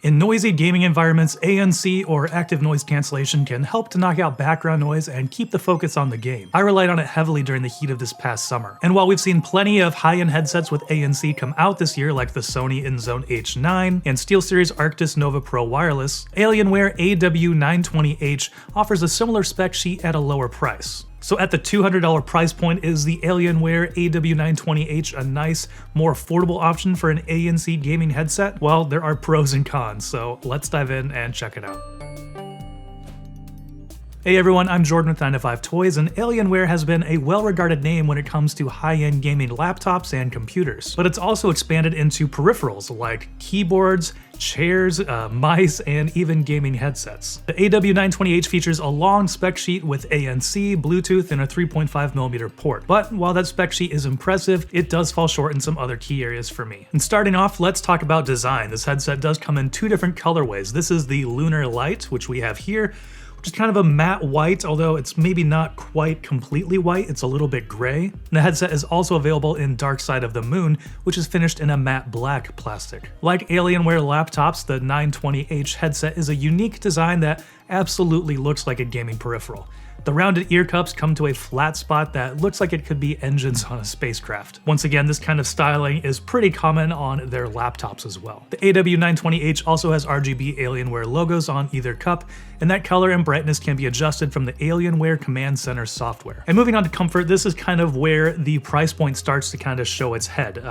In noisy gaming environments, ANC or active noise cancellation can help to knock out background noise and keep the focus on the game. I relied on it heavily during the heat of this past summer. And while we've seen plenty of high-end headsets with ANC come out this year, like the Sony InZone H9 and SteelSeries Arctis Nova Pro Wireless, Alienware AW920H offers a similar spec sheet at a lower price. So at the $200 price point, is the Alienware AW920H a nice, more affordable option for an ANC gaming headset? Well, there are pros and cons, so let's dive in and check it out. Hey everyone, I'm Jordan with 9to5 Toys, and Alienware has been a well-regarded name when it comes to high-end gaming laptops and computers. But it's also expanded into peripherals like keyboards, chairs, mice, and even gaming headsets. The AW920H features a long spec sheet with ANC, Bluetooth, and a 3.5mm port. But while that spec sheet is impressive, it does fall short in some other key areas for me. And starting off, let's talk about design. This headset does come in two different colorways. This is the Lunar Light, which we have here, which is kind of a matte white, although it's maybe not quite completely white, it's a little bit gray. And the headset is also available in Dark Side of the Moon, which is finished in a matte black plastic. Like Alienware laptops, the 920H headset is a unique design that absolutely looks like a gaming peripheral. The rounded ear cups come to a flat spot that looks like it could be engines on a spacecraft. Once again, this kind of styling is pretty common on their laptops as well. The AW920H also has RGB Alienware logos on either cup, and that color and brightness can be adjusted from the Alienware Command Center software. And moving on to comfort, this is kind of where the price point starts to kind of show its head.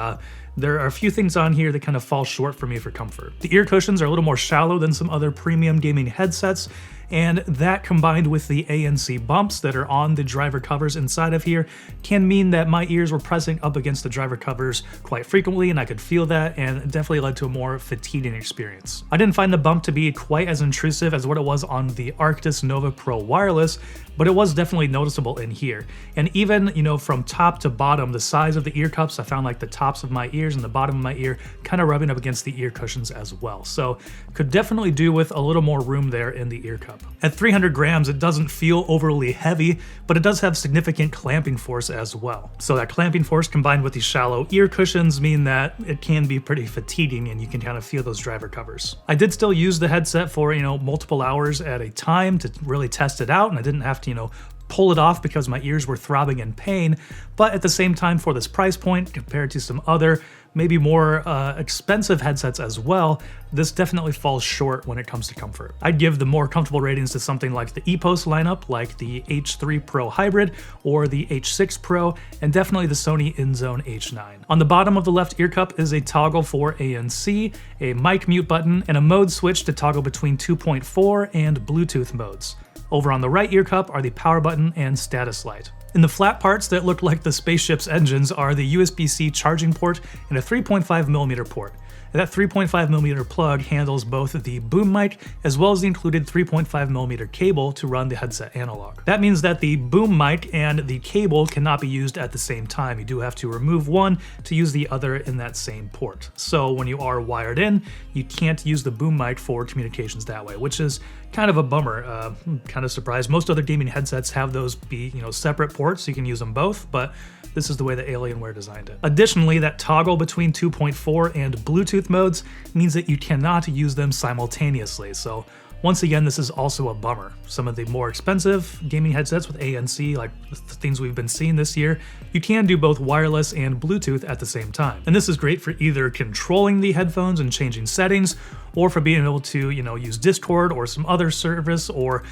There are a few things on here that kind of fall short for me for comfort. The ear cushions are a little more shallow than some other premium gaming headsets, and that combined with the ANC bumps that are on the driver covers inside of here can mean that my ears were pressing up against the driver covers quite frequently, and I could feel that, and it definitely led to a more fatiguing experience. I didn't find the bump to be quite as intrusive as what it was on the Arctis Nova Pro Wireless, but it was definitely noticeable in here. And even, from top to bottom, the size of the ear cups, I found like the tops of my ears and the bottom of my ear kind of rubbing up against the ear cushions as well. So could definitely do with a little more room there in the ear cup. At 300 grams, it doesn't feel overly heavy, but it does have significant clamping force as well. So that clamping force combined with these shallow ear cushions mean that it can be pretty fatiguing, and you can kind of feel those driver covers. I did still use the headset for, multiple hours at a time to really test it out, and I didn't have to, pull it off because my ears were throbbing in pain. But at the same time, for this price point, compared to some other, maybe more expensive headsets as well, this definitely falls short when it comes to comfort. I'd give the more comfortable ratings to something like the EPOS lineup, like the H3 Pro Hybrid or the H6 Pro, and definitely the Sony InZone H9. On the bottom of the left ear cup is a toggle for ANC, a mic mute button, and a mode switch to toggle between 2.4 and Bluetooth modes. Over on the right ear cup are the power button and status light. In the flat parts that look like the spaceship's engines are the USB-C charging port and a 3.5mm port. And that 3.5mm plug handles both the boom mic as well as the included 3.5mm cable to run the headset analog. That means that the boom mic and the cable cannot be used at the same time. You do have to remove one to use the other in that same port. So when you are wired in, you can't use the boom mic for communications that way, which is kind of a bummer. Kind of surprised. Most other gaming headsets have those be, separate ports so you can use them both, but this is the way that Alienware designed it. Additionally, that toggle between 2.4 and Bluetooth modes means that you cannot use them simultaneously. So once again, this is also a bummer. Some of the more expensive gaming headsets with ANC, like the things we've been seeing this year, you can do both wireless and Bluetooth at the same time. And this is great for either controlling the headphones and changing settings, or for being able to, use Discord or some other service, or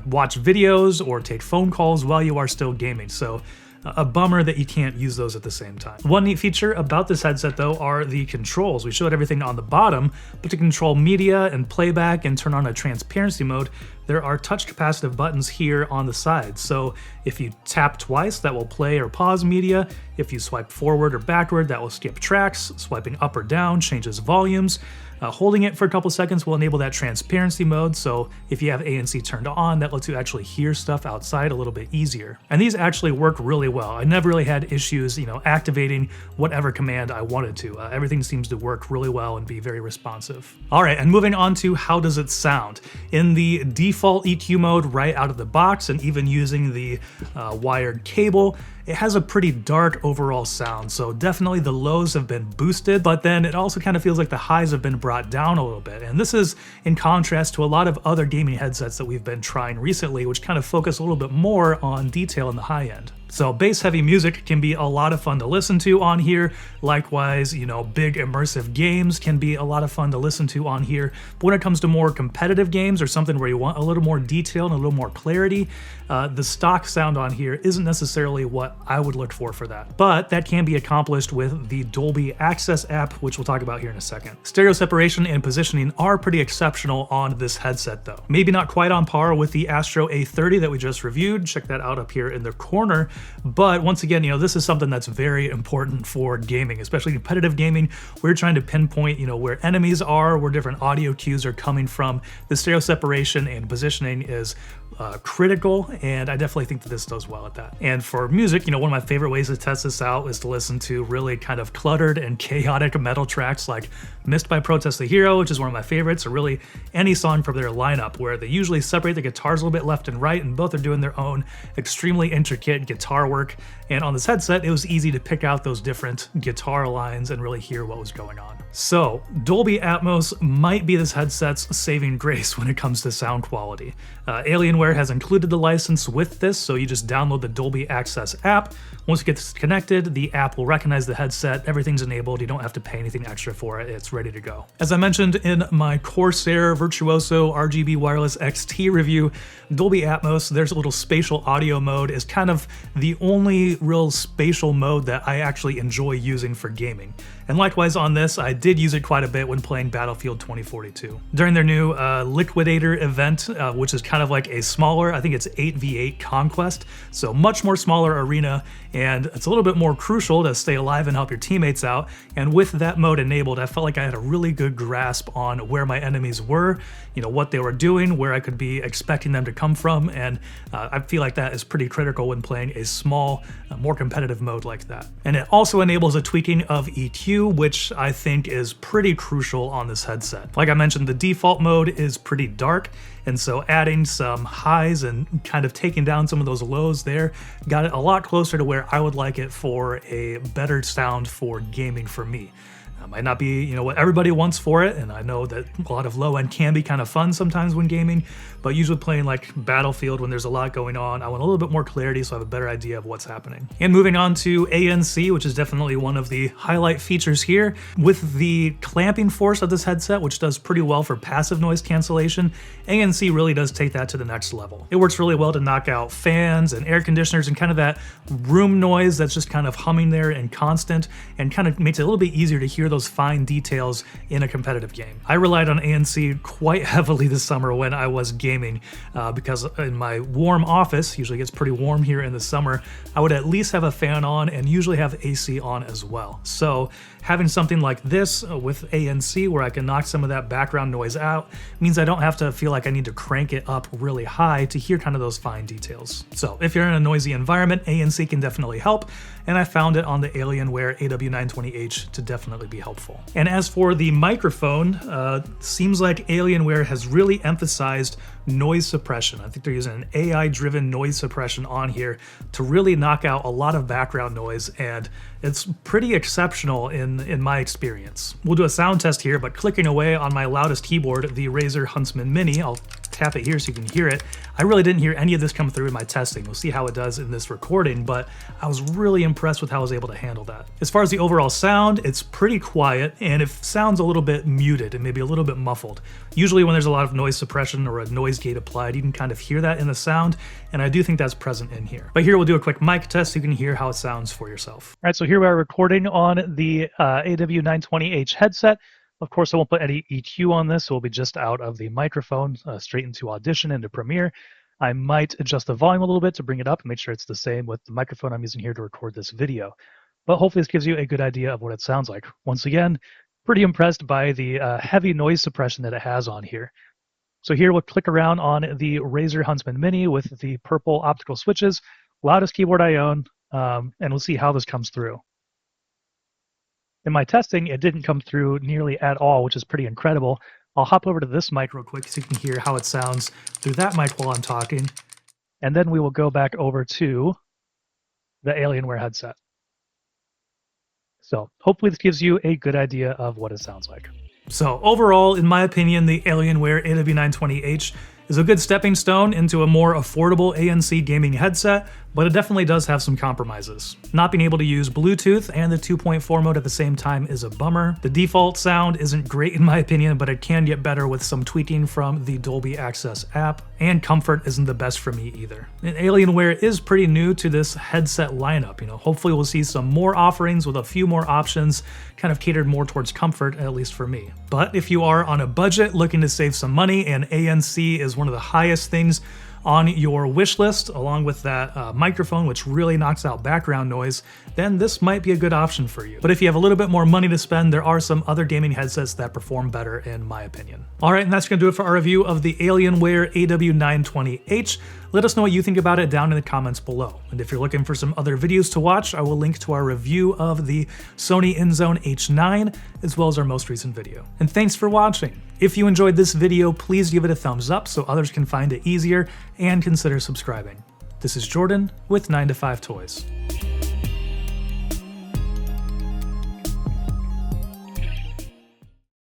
watch videos or take phone calls while you are still gaming. So a bummer that you can't use those at the same time. One neat feature about this headset though are the controls. We showed everything on the bottom, but to control media and playback and turn on a transparency mode, there are touch capacitive buttons here on the side. So if you tap twice, that will play or pause media. If you swipe forward or backward, that will skip tracks. Swiping up or down changes volumes. Holding it for a couple seconds will enable that transparency mode, so if you have ANC turned on, that lets you actually hear stuff outside a little bit easier. And these actually work really well. I never really had issues, activating whatever command I wanted to. Everything seems to work really well and be very responsive. All right, and moving on to how does it sound. In the default EQ mode right out of the box, and even using the wired cable, it has a pretty dark overall sound, so definitely the lows have been boosted, but then it also kind of feels like the highs have been brought down a little bit. And this is in contrast to a lot of other gaming headsets that we've been trying recently, which kind of focus a little bit more on detail in the high end. So bass-heavy music can be a lot of fun to listen to on here. Likewise, you know, big immersive games can be a lot of fun to listen to on here. But when it comes to more competitive games or something where you want a little more detail and a little more clarity, the stock sound on here isn't necessarily what I would look for that. But that can be accomplished with the Dolby Access app, which we'll talk about here in a second. Stereo separation and positioning are pretty exceptional on this headset though. Maybe not quite on par with the Astro A30 that we just reviewed. Check that out up here in the corner. But once again, you know, this is something that's very important for gaming, especially competitive gaming. We're trying to pinpoint, you know, where enemies are, where different audio cues are coming from. The stereo separation and positioning is critical, and I definitely think that this does well at that. And for music, you know, one of my favorite ways to test this out is to listen to really kind of cluttered and chaotic metal tracks like Missed by Protest the Hero, which is one of my favorites, or really any song from their lineup where they usually separate the guitars a little bit left and right, and both are doing their own extremely intricate guitar work. And on this headset, it was easy to pick out those different guitar lines and really hear what was going on. So Dolby Atmos might be this headset's saving grace when it comes to sound quality. Alienware has included the license with this, so you just download the Dolby Access app. Once it gets connected, the app will recognize the headset, everything's enabled, you don't have to pay anything extra for it, it's ready to go. As I mentioned in my Corsair Virtuoso RGB Wireless XT review, Dolby Atmos, there's a little spatial audio mode, is kind of the only real spatial mode that I actually enjoy using for gaming. And likewise on this, I did use it quite a bit when playing Battlefield 2042. During their new Liquidator event, which is kind of like a smaller, I think it's 8v8 Conquest, so much more smaller arena, and it's a little bit more crucial to stay alive and help your teammates out. And with that mode enabled, I felt like I had a really good grasp on where my enemies were, you know, what they were doing, where I could be expecting them to come from, and I feel like that is pretty critical when playing a small, more competitive mode like that. And it also enables a tweaking of EQ, which I think is pretty crucial on this headset. Like I mentioned, the default mode is pretty dark, and so adding some highs and kind of taking down some of those lows there got it a lot closer to where I would like it for a better sound for gaming for me. Might not be, you know, what everybody wants for it, and I know that a lot of low end can be kind of fun sometimes when gaming, but usually playing like Battlefield when there's a lot going on, I want a little bit more clarity so I have a better idea of what's happening. And moving on to ANC, which is definitely one of the highlight features here. With the clamping force of this headset, which does pretty well for passive noise cancellation, ANC really does take that to the next level. It works really well to knock out fans and air conditioners and kind of that room noise that's just kind of humming there and constant, and kind of makes it a little bit easier to hear those fine details in a competitive game. I relied on ANC quite heavily this summer when I was gaming because in my warm office, usually gets pretty warm here in the summer, I would at least have a fan on and usually have AC on as well. So having something like this with ANC where I can knock some of that background noise out means I don't have to feel like I need to crank it up really high to hear kind of those fine details. So if you're in a noisy environment, ANC can definitely help, and I found it on the Alienware AW920H to definitely be helpful. And as for the microphone, seems like Alienware has really emphasized noise suppression. I think they're using an AI-driven noise suppression on here to really knock out a lot of background noise, and it's pretty exceptional in my experience. We'll do a sound test here, but clicking away on my loudest keyboard, the Razer Huntsman Mini, I'll tap it here so you can hear it. I really didn't hear any of this come through in my testing. We'll see how it does in this recording, but I was really impressed with how I was able to handle that. As far as the overall sound, it's pretty quiet, and it sounds a little bit muted and maybe a little bit muffled. Usually when there's a lot of noise suppression or a noise gate applied, you can kind of hear that in the sound, and I do think that's present in here. But here we'll do a quick mic test so you can hear how it sounds for yourself. All right, so here we are recording on the AW920H headset. Of course, I won't put any EQ on this, so we'll be just out of the microphone, straight into Audition, into Premiere. I might adjust the volume a little bit to bring it up and make sure it's the same with the microphone I'm using here to record this video. But hopefully this gives you a good idea of what it sounds like. Once again, pretty impressed by the heavy noise suppression that it has on here. So here we'll click around on the Razer Huntsman Mini with the purple optical switches, loudest keyboard I own, and we'll see how this comes through. In my testing, it didn't come through nearly at all, which is pretty incredible. I'll hop over to this mic real quick so you can hear how it sounds through that mic while I'm talking. And then we will go back over to the Alienware headset. So hopefully this gives you a good idea of what it sounds like. So overall, in my opinion, the Alienware AW920H is a good stepping stone into a more affordable ANC gaming headset, but it definitely does have some compromises. Not being able to use Bluetooth and the 2.4 mode at the same time is a bummer. The default sound isn't great in my opinion, but it can get better with some tweaking from the Dolby Atmos app, and comfort isn't the best for me either. And Alienware is pretty new to this headset lineup. Hopefully we'll see some more offerings with a few more options, kind of catered more towards comfort, at least for me. But if you are on a budget looking to save some money, and ANC is one of the highest things on your wish list, along with that microphone, which really knocks out background noise, then this might be a good option for you. But if you have a little bit more money to spend, there are some other gaming headsets that perform better in my opinion. All right, and that's gonna do it for our review of the Alienware AW920H. Let us know what you think about it down in the comments below. And if you're looking for some other videos to watch, I will link to our review of the Sony InZone H9, as well as our most recent video. And thanks for watching. If you enjoyed this video, please give it a thumbs up so others can find it easier, and consider subscribing. This is Jordan with 9to5 Toys.